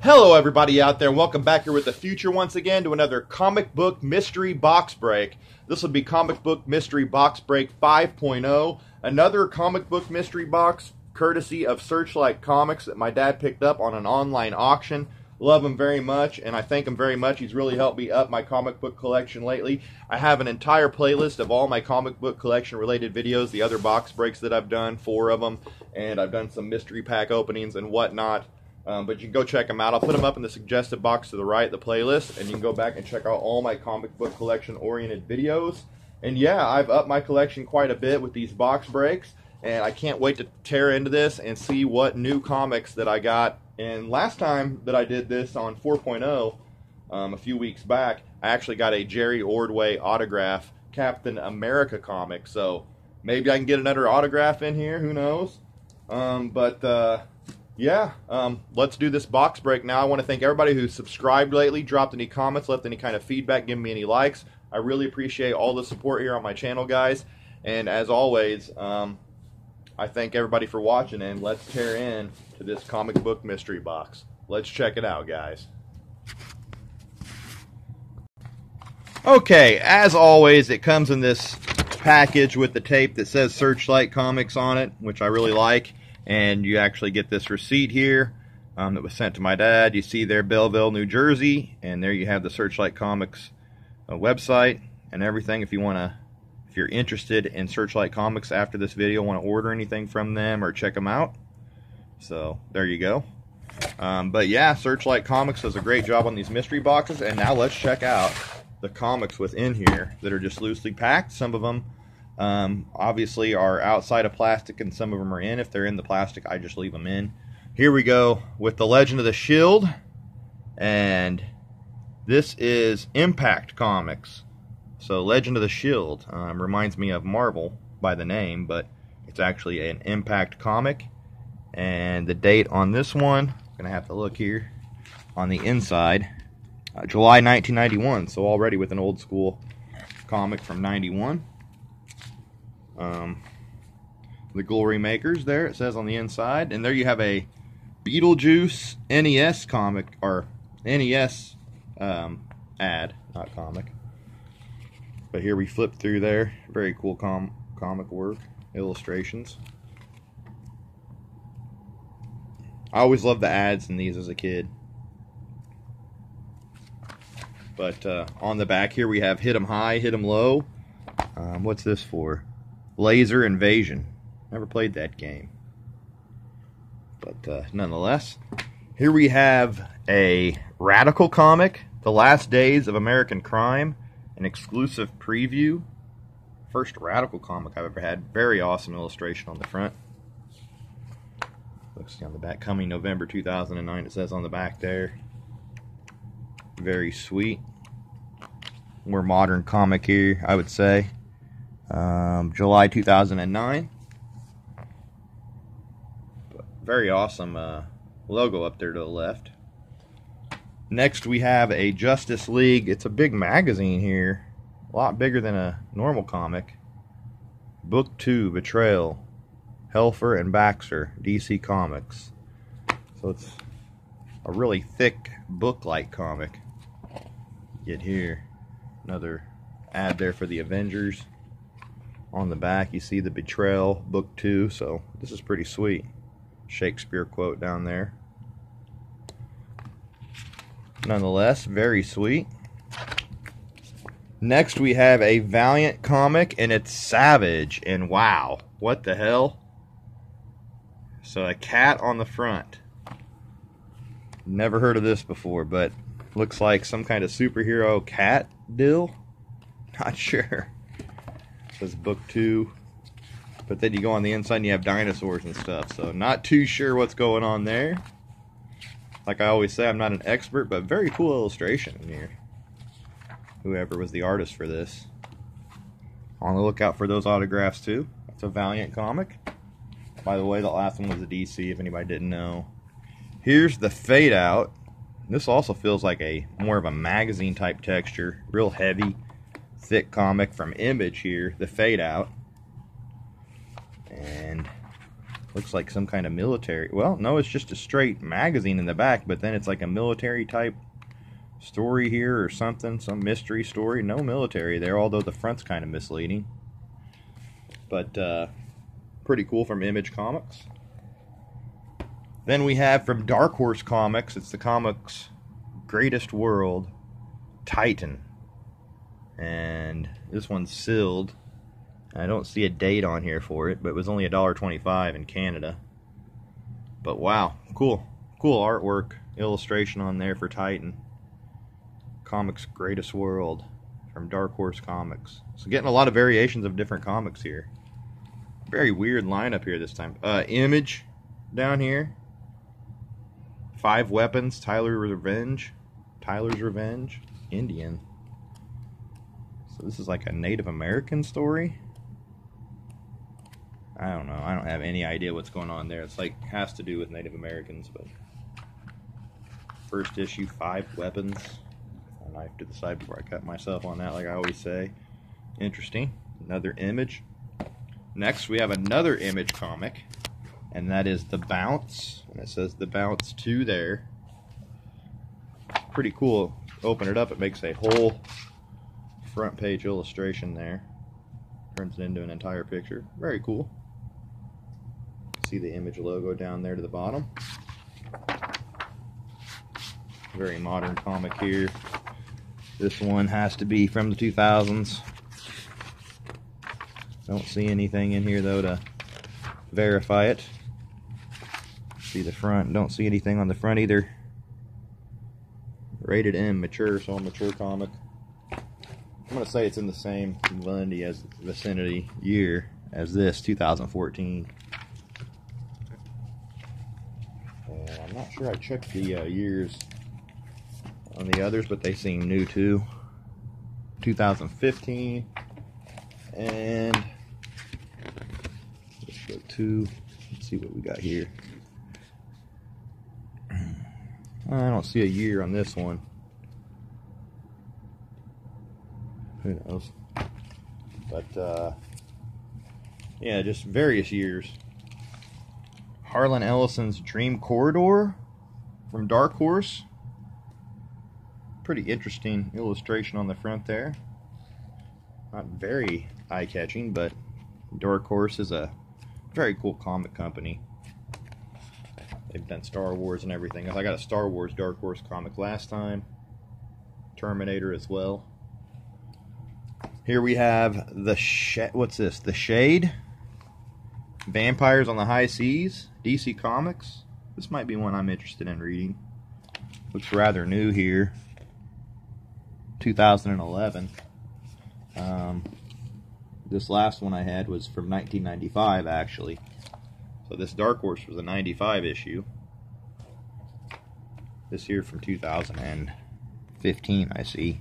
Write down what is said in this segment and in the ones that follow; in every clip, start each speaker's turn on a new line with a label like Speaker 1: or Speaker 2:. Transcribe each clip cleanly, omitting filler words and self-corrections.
Speaker 1: Hello everybody out there, welcome back here with the future once again to another comic book mystery box break. This will be comic book mystery box break 5.0, another comic book mystery box courtesy of Searchlight Comics that my dad picked up on an online auction. Love him very much, and I thank him very much. He's really helped me up my comic book collection lately. I have an entire playlist of all my comic book collection related videos, the other box breaks that I've done, 4 of them, and I've done some mystery pack openings and whatnot. But you can go check them out. I'll put them up in the suggested box to the right, the playlist, and you can go back and check out all my comic book collection oriented videos. And yeah, I've upped my collection quite a bit with these box breaks, and I can't wait to tear into this and see what new comics that I got. And last time that I did this on 4.0, a few weeks back, I actually got a Jerry Ordway autograph Captain America comic, so maybe I can get another autograph in here, who knows. Yeah, let's do this box break now. I want to thank everybody who's subscribed lately, dropped any comments, left any kind of feedback, given me any likes. I really appreciate all the support here on my channel, guys. And as always, I thank everybody for watching, and let's tear in to this comic book mystery box. Let's check it out, guys. Okay, as always, it comes in this package with the tape that says Searchlight Comics on it, which I really like. And you actually get this receipt here that was sent to my dad. You see there, Belleville, New Jersey, and there you have the Searchlight Comics website and everything. If you're interested in Searchlight Comics after this video, want to order anything from them or check them out. So there you go. But yeah, Searchlight Comics does a great job on these mystery boxes. And now let's check out the comics within here that are just loosely packed. Some of them obviously are outside of plastic, and some of them are in. If they're in the plastic, I just leave them in. Here we go with the Legend of the Shield, and this is Impact Comics. So Legend of the Shield reminds me of Marvel by the name, but it's actually an Impact comic. And the date on this one, I'm gonna have to look here on the inside, July 1991. So already with an old school comic from '91. The Glory Makers there, it says on the inside. And there you have a Beetlejuice NES comic, or NES ad, not comic. But here we flip through there. Very cool comic work, illustrations. I always loved the ads in these as a kid. But on the back here we have Hit 'em High, Hit 'em Low. What's this for? Laser Invasion. Never played that game. But nonetheless, here we have a Radical comic, The Last Days of American Crime, an exclusive preview. First Radical comic I've ever had. Very awesome illustration on the front. Looks on the back, coming November 2009, it says on the back there. Very sweet. More modern comic here, I would say. July 2009. Very awesome logo up there to the left. Next we have a Justice League. It's a big magazine here. A lot bigger than a normal comic. Book 2, Betrayal. Helfer and Baxter, DC Comics. So it's a really thick book-like comic. Get here. Another ad there for the Avengers. On the back you see the Betrayal, Book 2, so this is pretty sweet. Shakespeare quote down there. Nonetheless, very sweet. Next we have a Valiant comic, and it's Savage, and wow, what the hell? So a cat on the front. Never heard of this before, but looks like some kind of superhero cat deal. Not sure. Says Book 2, but then you go on the inside and you have dinosaurs and stuff, so not too sure what's going on there. Like I always say, I'm not an expert, but very cool illustration in here. Whoever was the artist for this. On the lookout for those autographs too. It's a Valiant comic. By the way, the last one was a DC, if anybody didn't know. Here's the Fade Out. This also feels like a more of a magazine type texture, real heavy, thick comic from Image here, the Fade Out. And Looks like some kind of military. Well, no, it's just a straight magazine in the back, but then it's like a military type story here or something, some mystery story. No military there, although the front's kind of misleading. But pretty cool from Image Comics. Then we have from Dark Horse Comics, it's the comics Greatest World, Titan. And this one's sealed. I don't see a date on here for it, but it was only $1.25 in Canada. But wow, cool. Cool artwork, illustration on there for Titan. Comics Greatest World from Dark Horse Comics. So getting a lot of variations of different comics here. Very weird lineup here this time. Image down here. 5 Weapons, Tyler's Revenge, Indian. So this is like a Native American story. I don't know. I don't have any idea what's going on there. It's like has to do with Native Americans, but first issue, 5 Weapons. A knife to the side before I cut myself on that, like I always say. Interesting. Another Image. Next, we have another Image comic, and that is The Bounce. And it says The Bounce 2 there. Pretty cool. Open it up, it makes a whole front page illustration there. Turns it into an entire picture. Very cool. See the Image logo down there to the bottom. Very modern comic here. This one has to be from the 2000s. Don't see anything in here though to verify it. See the front. Don't see anything on the front either. Rated M, mature, so a mature comic. I'm going to say it's in the same vicinity year as this, 2014. And I'm not sure I checked the years on the others, but they seem new too. 2015. And let's go to, let's see what we got here. I don't see a year on this one. Who knows? But yeah, just various years. Harlan Ellison's Dream Corridor from Dark Horse. Pretty interesting illustration on the front there. Not very eye-catching, but Dark Horse is a very cool comic company. They've done Star Wars and everything. I got a Star Wars Dark Horse comic last time. Terminator as well. Here we have what's this? The Shade. Vampires on the High Seas. DC Comics. This might be one I'm interested in reading. Looks rather new here. 2011. This last one I had was from 1995 actually. So this Dark Horse was a 95 issue. This here from 2015 I see.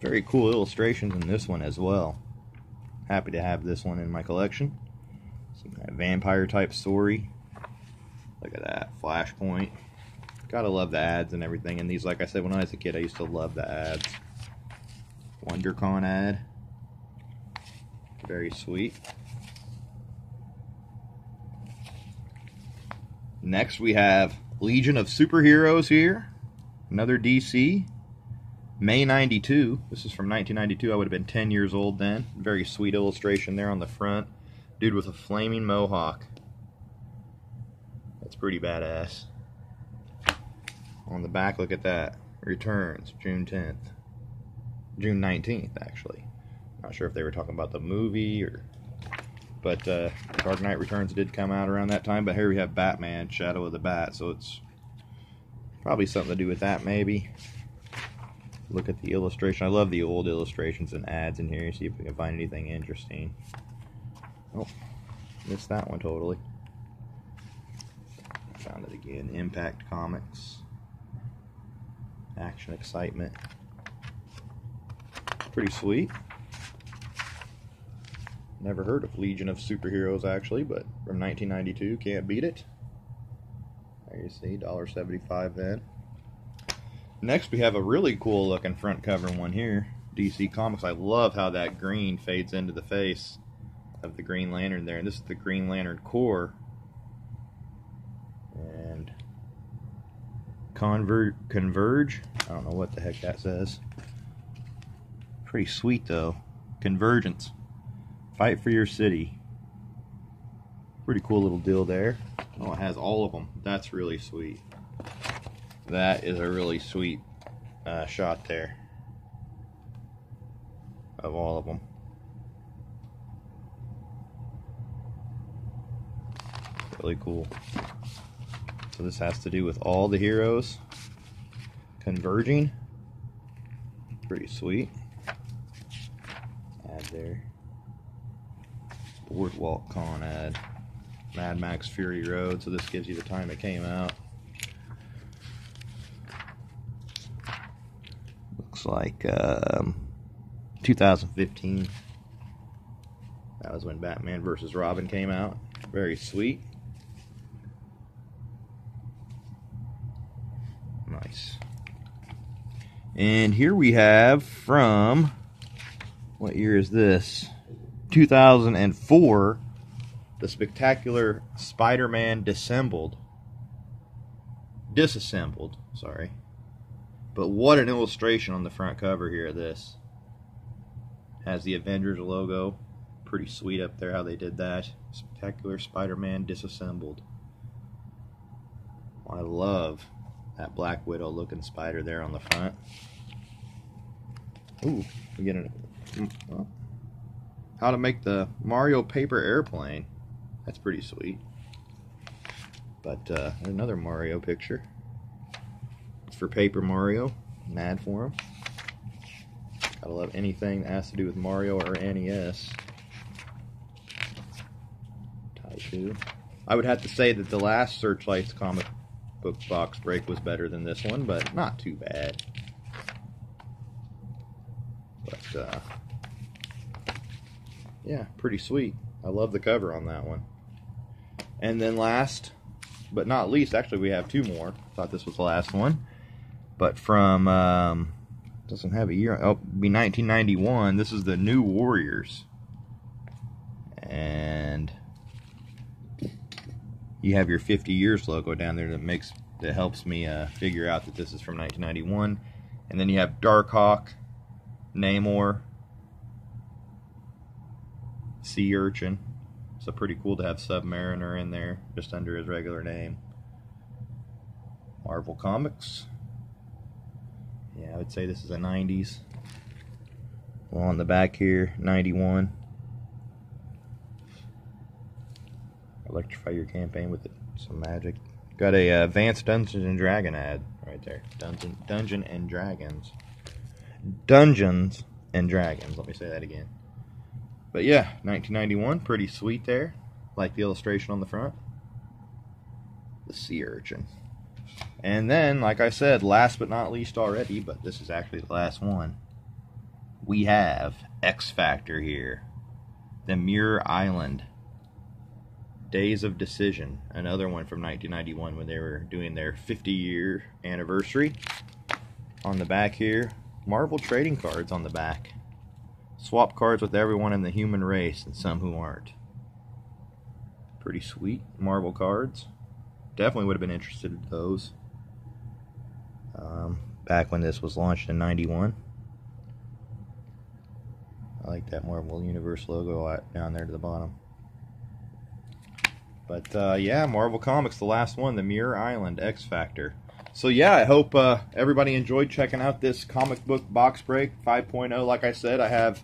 Speaker 1: Very cool illustrations in this one as well. Happy to have this one in my collection. Some kind of vampire type story. Look at that, Flashpoint. Gotta love the ads and everything. And these, like I said, when I was a kid, I used to love the ads. WonderCon ad. Very sweet. Next we have Legion of Superheroes here. Another DC. May 92. This is from 1992. I would have been 10 years old then. Very sweet illustration there on the front. Dude with a flaming mohawk. That's pretty badass. On the back, look at that. Returns, June 10th. June 19th, actually. Not sure if they were talking about the movie or... But Dark Knight Returns did come out around that time. But here we have Batman, Shadow of the Bat. So it's probably something to do with that, maybe. Look at the illustration. I love the old illustrations and ads in here. See if we can find anything interesting. Oh, missed that one totally. Found it again. Impact Comics. Action Excitement. Pretty sweet. Never heard of Legion of Superheroes actually, but from 1992, can't beat it. There you see, $1.75 then. Next we have a really cool looking front cover one here. DC Comics. I love how that green fades into the face. of the Green Lantern there, and this is the Green Lantern Corps. And Converge. I don't know what the heck that says. Pretty sweet though. Convergence. Fight for your city. Pretty cool little deal there. Oh, it has all of them. That's really sweet. That is a really sweet shot there of all of them. Really cool. So this has to do with all the heroes converging. Pretty sweet. Ad there. Boardwalk Con ad. Mad Max Fury Road. So this gives you the time it came out. Looks like 2015. That was when Batman vs. Robin came out. Very sweet. Nice. And here we have from, what year is this? 2004, the Spectacular Spider-Man Disassembled, sorry. But what an illustration on the front cover here of this. Has the Avengers logo. Pretty sweet up there how they did that. Spectacular Spider-Man Disassembled. I love that Black Widow looking spider there on the front. Ooh, we get how to make the Mario paper airplane. That's pretty sweet. But another Mario picture. It's for Paper Mario. Mad for him. Gotta love anything that has to do with Mario or NES. Taichu. I would have to say that the last Searchlight's comic book box break was better than this one, but not too bad. But yeah, pretty sweet. I love the cover on that one. And then last but not least, actually we have two more. Thought this was the last one, but from doesn't have a year. Oh, it'd be 1991. This is the New Warriors, and you have your 50 years logo down there that helps me figure out that this is from 1991. And then you have Darkhawk, Namor, Sea Urchin. So pretty cool to have Submariner in there just under his regular name. Marvel Comics. Yeah, I would say this is a 90s. Well, on the back here, 91. Electrify your campaign with some magic. Got a Advanced Dungeons and Dragon ad right there. Dungeons and Dragons. Dungeons and Dragons. Let me say that again. But yeah, 1991, pretty sweet there. Like the illustration on the front. The Sea Urchin. And then, like I said, last but not least already, but this is actually the last one, we have X Factor here. The Muir Island. Days of Decision, another one from 1991 when they were doing their 50-year anniversary. On the back here, Marvel trading cards on the back. Swap cards with everyone in the human race and some who aren't. Pretty sweet Marvel cards. Definitely would have been interested in those. Back when this was launched in 91. I like that Marvel Universe logo down there to the bottom. But yeah, Marvel Comics, the last one, the Muir Island X Factor. So yeah, I hope everybody enjoyed checking out this comic book box break 5.0. Like I said, I have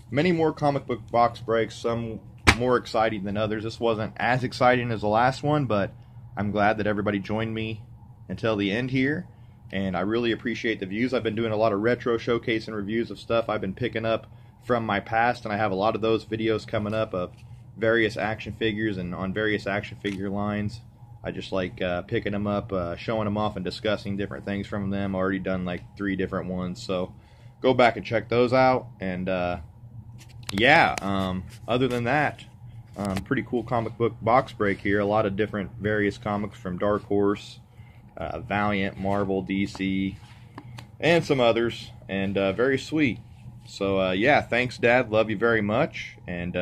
Speaker 1: many more comic book box breaks, some more exciting than others. This wasn't as exciting as the last one, but I'm glad that everybody joined me until the end here. And I really appreciate the views. I've been doing a lot of retro showcase and reviews of stuff I've been picking up from my past, and I have a lot of those videos coming up of various action figures and on various action figure lines. I just like picking them up, showing them off, and discussing different things from them. I've already done like 3 different ones, so go back and check those out. And yeah, other than that, pretty cool comic book box break here. A lot of different various comics from Dark Horse, Valiant, Marvel, DC, and some others, and very sweet. So yeah, thanks Dad, love you very much, and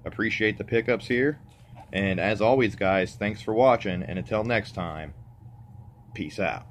Speaker 1: Appreciate the pickups here. And as always, guys, thanks for watching, and until next time, peace out.